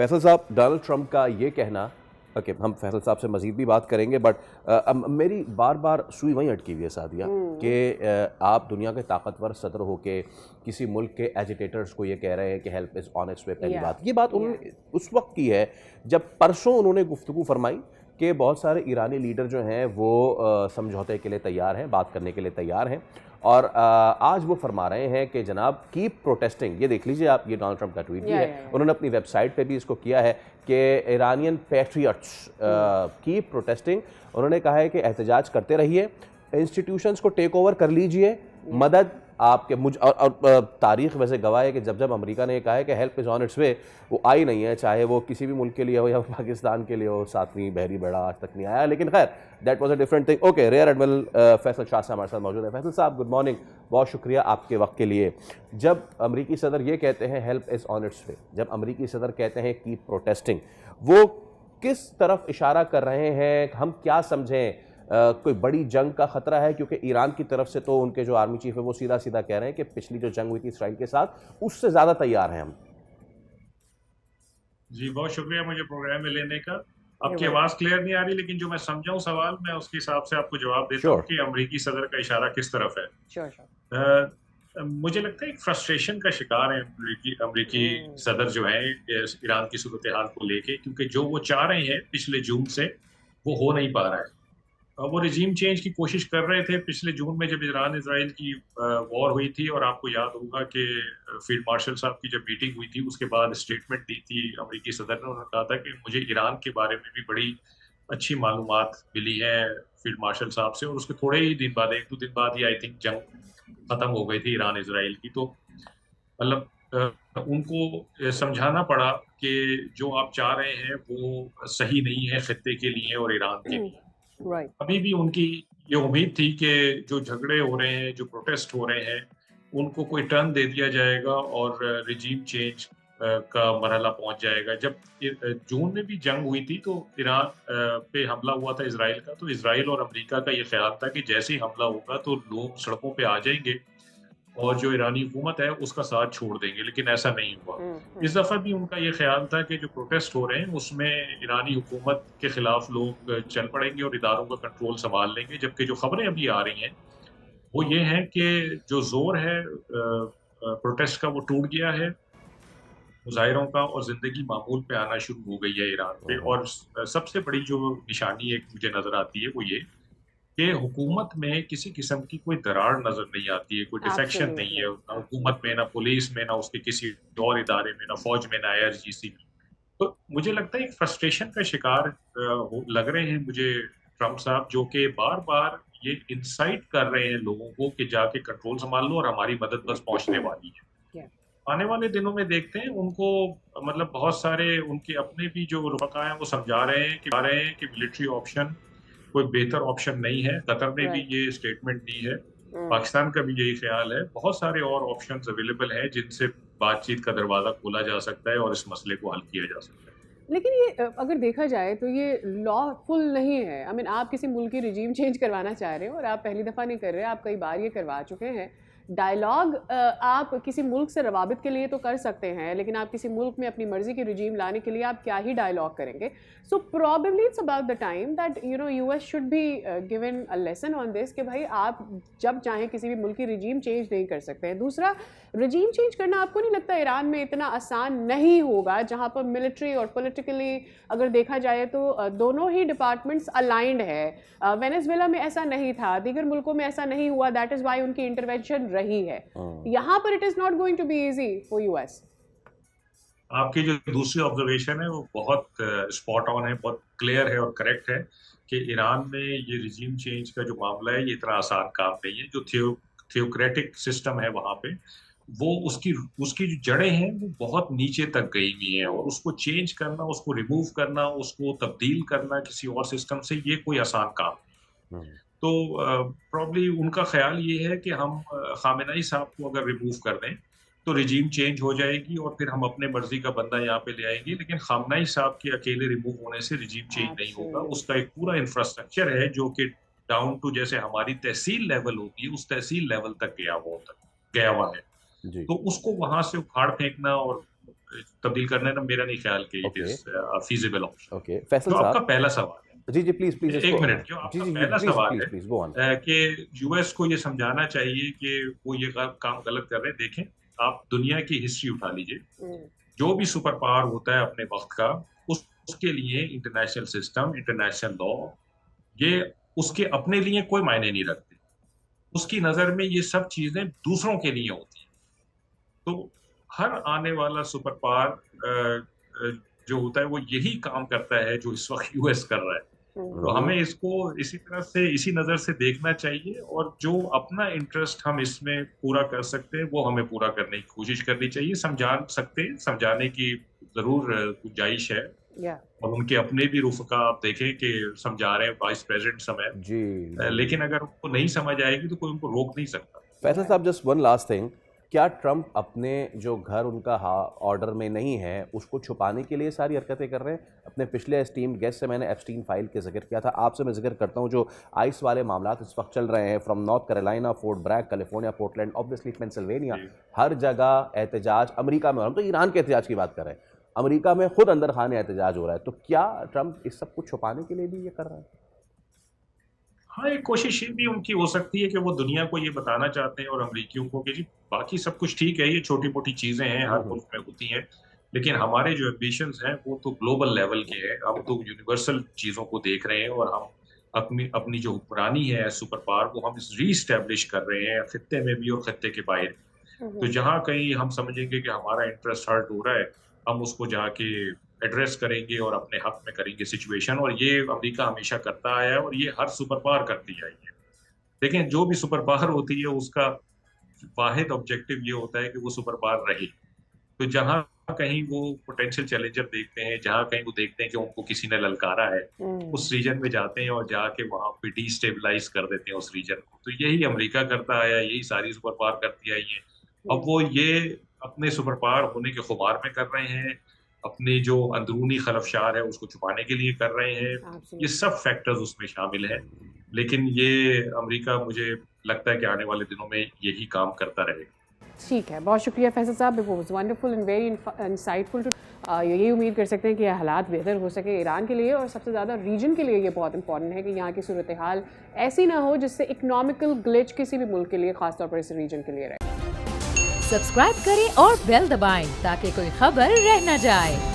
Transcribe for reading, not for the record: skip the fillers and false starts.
फैसल साहब, Donald Trump का ये कहना, ओके हम फैसल साहब से मज़ीद भी बात करेंगे, बट मेरी बार बार सुई वहीं अटकी हुई है सादिया कि आप दुनिया के ताकतवर सदर होके किसी मुल्क के एजिटेटर्स को ये कह रहे हैं कि हेल्प इज़ ऑन इट्स वे। पहली बात, ये बात उन्होंने उस वक्त की है जब परसों उन्होंने गुफ्तगू फरमाई कि बहुत सारे ईरानी लीडर जो हैं वो समझौते के लिए तैयार हैं, बात करने के लिए तैयार हैं, और आज वो फरमा रहे हैं कि जनाब कीप प्रोटेस्टिंग। ये देख लीजिए आप, ये डोनाल्ड ट्रंप का ट्वीट भी है, उन्होंने अपनी वेबसाइट पे भी इसको किया है कि इरानियन पैट्रियट्स कीप प्रोटेस्टिंग। उन्होंने कहा है कि एहतजाज करते रहिए, इंस्टीट्यूशंस को टेक ओवर कर लीजिए, मदद आपके और तारीख वैसे गवाह है कि जब जब अमेरिका ने कहा है कि हेल्प इज़ ऑन इट्स वे, वो आई नहीं है, चाहे वो किसी भी मुल्क के लिए हो या पाकिस्तान के लिए हो। 7वीं बहरी बेड़ा आज तक नहीं आया, लेकिन खैर that was a different thing. Okay, rear admiral Faisal Shah साहब हमारे साथ मौजूद है। फैसल साहब, गुड मॉर्निंग, बहुत शुक्रिया आपके वक्त के लिए। जब अमरीकी सदर ये कहते हैं हेल्प इज़ ऑन इट्स वे, जब अमरीकी सदर कहते हैं कीप प्रोटेस्टिंग, वो किस तरफ इशारा कर रहे हैं? हम क्या समझें? कोई बड़ी जंग का खतरा है? क्योंकि ईरान की तरफ से तो उनके जो आर्मी चीफ है वो सीधा सीधा कह रहे हैं कि पिछली जो जंग हुई थी इसराइल के साथ, उससे ज़्यादा तैयार हैं हम। जी, बहुत शुक्रिया मुझे प्रोग्राम में लेने का। आपकी आवाज़ क्लियर नहीं आ रही, लेकिन जो मैं समझा हूँ सवाल, मैं उसके हिसाब से आपको जवाब देता हूँ कि अमरीकी सदर का इशारा किस तरफ है। मुझे लगता है एक फ्रस्ट्रेशन का शिकार है अमरीकी सदर जो है ईरान की सूरत हाल को लेके, क्योंकि जो वो चाह रहे हैं पिछले जून से वो हो नहीं पा रहा है। वो रिजीम चेंज की कोशिश कर रहे थे पिछले जून में जब ईरान इसराइल की वॉर हुई थी, और आपको याद होगा कि फील्ड मार्शल साहब की जब मीटिंग हुई थी उसके बाद स्टेटमेंट दी थी अमरीकी सदर ने। उन्होंने कहा था कि मुझे ईरान के बारे में भी बड़ी अच्छी मालूमात मिली है फील्ड मार्शल साहब से, और उसके थोड़े ही दिन बाद, 1-2 दिन बाद ही आई थिंक जंग खत्म हो गई थी ईरान इसराइल की। तो मतलब उनको समझाना पड़ा कि जो आप चाह रहे हैं वो सही नहीं है खित्ते के लिए और ईरान के लिए। अभी भी उनकी ये उम्मीद थी कि जो झगड़े हो रहे हैं, जो प्रोटेस्ट हो रहे हैं, उनको कोई टर्न दे दिया जाएगा और रिजीम चेंज का मरहला पहुंच जाएगा। जब जून में भी जंग हुई थी तो ईरान पे हमला हुआ था इसराइल का, तो इसराइल और अमेरिका का ये ख्याल था कि जैसे ही हमला होगा तो लोग सड़कों पे आ जाएंगे और जो ईरानी हुकूमत है उसका साथ छोड़ देंगे, लेकिन ऐसा नहीं हुआ। इस दफ़ा भी उनका ये ख्याल था कि जो प्रोटेस्ट हो रहे हैं उसमें ईरानी हुकूमत के खिलाफ लोग चल पड़ेंगे और इदारों का कंट्रोल संभाल लेंगे। जबकि जो खबरें अभी आ रही हैं वो ये हैं कि जो जोर है प्रोटेस्ट का वो टूट गया है मुजाहिरों का, और जिंदगी मामूल पे आना शुरू हो गई है ईरान पे। और सबसे बड़ी जो निशानी एक मुझे नजर आती है वो ये कि हुकूमत में किसी किस्म की कोई दरार नजर नहीं आती है, कोई डिफेक्शन नहीं है ना हुकूमत में, ना पुलिस में, ना उसके किसी और इदारे में, ना फौज में, ना IRGC में। तो मुझे लगता है एक फ्रस्ट्रेशन का शिकार लग रहे हैं मुझे ट्रंप साहब, जो कि बार बार ये इंसाइट कर रहे हैं लोगों को कि जाके कंट्रोल संभाल लो और हमारी मदद बस पहुंचने वाली है। आने वाले दिनों में देखते हैं उनको, मतलब बहुत सारे उनके अपने भी जो रुफका हैं वो समझा रहे हैं कि मिलिट्री ऑप्शन कोई बेहतर ऑप्शन नहीं है। कतर ने भी ये स्टेटमेंट दी है, पाकिस्तान का भी यही ख्याल है। बहुत सारे और ऑप्शंस अवेलेबल हैं जिनसे बातचीत का दरवाजा खोला जा सकता है और इस मसले को हल किया जा सकता है। लेकिन ये अगर देखा जाए तो ये लॉफुल नहीं है। आई मीन, आप किसी मुल्क की रिजीम चेंज करवाना चाह रहे हो और आप पहली दफ़ा नहीं कर रहे, आप कई बार ये करवा चुके हैं। डायलॉग आप किसी मुल्क से रवाबित के लिए तो कर सकते हैं, लेकिन आप किसी मुल्क में अपनी मर्जी की रिजीम लाने के लिए आप क्या ही डायलॉग करेंगे। So probably it's about the time that US should be given a lesson on this कि भाई आप जब चाहें किसी भी मुल्क की रिजीम चेंज नहीं कर सकते हैं। दूसरा, रिजीम चेंज करना आपको नहीं लगता ईरान में इतना आसान नहीं होगा, जहाँ पर मिलिट्री और पॉलिटिकली अगर देखा जाए तो दोनों ही डिपार्टमेंट्स अलाइंड है। वेनेजुएला में ऐसा नहीं था, दीगर मुल्कों में ऐसा नहीं हुआ, दैट इज़ वाई उनकी इंटरवेंशन रही है। यहाँ पर it is not going to be easy for US। आपकी जो दूसरी ऑब्जर्वेशन है वो बहुत स्पॉट ऑन है, बहुत क्लियर है और करेक्ट है कि ईरान में ये रिजीम चेंज का जो मामला है ये इतना आसान काम नहीं है। जो थियोक्रेटिक सिस्टम है वहाँ पे, वो उसकी जो जड़ें हैं वो बहुत नीचे तक गई हुई हैं, और उसको चेंज करना, उसको रिमूव करना, उसको तब्दील करना किसी और सिस्टम से, ये कोई आसान काम नहीं। तो प्रॉब्ली उनका ख्याल ये है कि हम खामेनेई साहब को अगर रिमूव कर दें तो रिजीम चेंज हो जाएगी और फिर हम अपने मर्जी का बंदा यहाँ पे ले आएंगे। लेकिन खामनेई साहब के अकेले रिमूव होने से रिजीम चेंज नहीं होगा। उसका एक पूरा इंफ्रास्ट्रक्चर है जो कि डाउन टू, जैसे हमारी तहसील लेवल होती है, उस तहसील लेवल तक गया हुआ है। तो उसको वहां से उखाड़ फेंकना और तब्दील करना ना मेरा नहीं ख्याल कि it is feasible option. Okay Faisal तो साहब, आपका पहला सवाल है, जी प्लीज प्लीज एक मिनट, जो आपका पहला सवाल है कि यूएस को ये समझाना चाहिए कि वो ये काम गलत कर रहे हैं। देखें, आप दुनिया की हिस्ट्री उठा लीजिए, जो भी सुपर पावर होता है अपने वक्त का, उसके लिए इंटरनेशनल सिस्टम, इंटरनेशनल लॉ, ये उसके अपने लिए कोई मायने नहीं रखते। उसकी नजर में ये सब चीजें दूसरों के लिए होती हैं। तो हर आने वाला सुपर पावर जो होता है वो यही काम करता है जो इस वक्त यूएस कर रहा है। तो हमें इसको इसी तरह से, इसी नजर से देखना चाहिए, और जो अपना इंटरेस्ट हम इसमें पूरा कर सकते हैं वो हमें पूरा करने की कोशिश करनी चाहिए। समझा सकते हैं, समझाने की जरूर गुंजाइश है, और उनके अपने भी रुफका आप देखें कि समझा रहे हैं वाइस प्रेसिडेंट समय जी, लेकिन अगर उनको नहीं समझ आएगी तो कोई उनको रोक नहीं सकता। फैसल साहब, जस्ट वन लास्ट थिंग, क्या ट्रंप अपने जो घर उनका ऑर्डर में नहीं है उसको छुपाने के लिए सारी हरकतें कर रहे हैं? अपने पिछले एस्टीम्ड गेस्ट से मैंने एप्स्टीन फाइल के जिक्र किया था, आपसे मैं जिक्र करता हूं जो आइस वाले मामला इस वक्त चल रहे हैं, from North Carolina, Fort Bragg, California, Portland, obviously Pennsylvania, हर जगह एहतजाज। अमेरिका में, हम तो ईरान के एहतजाज की बात कर रहे हैं, अमेरिका में खुद अंदर खाने एहतजाज हो रहा है। तो क्या ट्रंप इस सब कुछ छुपाने के लिए भी ये कर रहा है? हाँ, एक कोशिश ये भी उनकी हो सकती है कि वो दुनिया को ये बताना चाहते हैं और अमेरिकियों को कि जी बाकी सब कुछ ठीक है, ये छोटी मोटी चीजें हैं, हर मुल्क में होती हैं, लेकिन हमारे जो एम्बिशंस हैं वो तो ग्लोबल लेवल के हैं। हम तो यूनिवर्सल चीजों को देख रहे हैं, और हम अपनी जो हुक्मरानी है सुपर पावर वो हम रीस्टैब्लिश कर रहे हैं खित्ते में भी और खित्ते के बाहर। तो जहाँ कहीं हम समझेंगे कि हमारा इंटरेस्ट हर्ट हो रहा है, हम उसको जाके एड्रेस करेंगे और अपने हक में करेंगे सिचुएशन, और ये अमेरिका हमेशा करता आया है और ये हर सुपर पावर करती आई है। लेकिन जो भी सुपर पावर होती है उसका वाहिद ऑब्जेक्टिव ये होता है कि वो सुपर पावर रहे। तो जहाँ कहीं वो पोटेंशियल चैलेंजर देखते हैं, जहाँ कहीं वो देखते हैं कि उनको किसी ने ललकारा है, उस रीजन में जाते हैं और जाके वहां पे डिस्टेबलाइज कर देते हैं उस रीजन को। तो यही अमेरिका करता आया, यही सारी सुपर पावर करती आई है। अब वो ये अपने सुपर पावर होने के खुमार में कर रहे हैं, अपने जो अंदरूनी खलफशार है उसको छुपाने के लिए कर रहे हैं। ये सब फैक्टर्स उसमें शामिल हैं, लेकिन ये अमेरिका मुझे लगता है कि आने वाले दिनों में यही काम करता रहेगा। ठीक है, बहुत शुक्रिया फैसल साहब, it was wonderful and very insightful. यही उम्मीद कर सकते हैं कि हालात बेहतर हो सके ईरान के लिए, और सबसे ज़्यादा रीजन के लिए ये बहुत इंपॉर्टेंट है कि यहाँ की सूरत हाल ऐसी ना हो जिससे इकोनॉमिकल ग्लिच किसी भी मुल्क के लिए, खासतौर पर इस रीजन के लिए रहे। सब्सक्राइब करें और बेल दबाएं ताकि कोई खबर रह न जाए।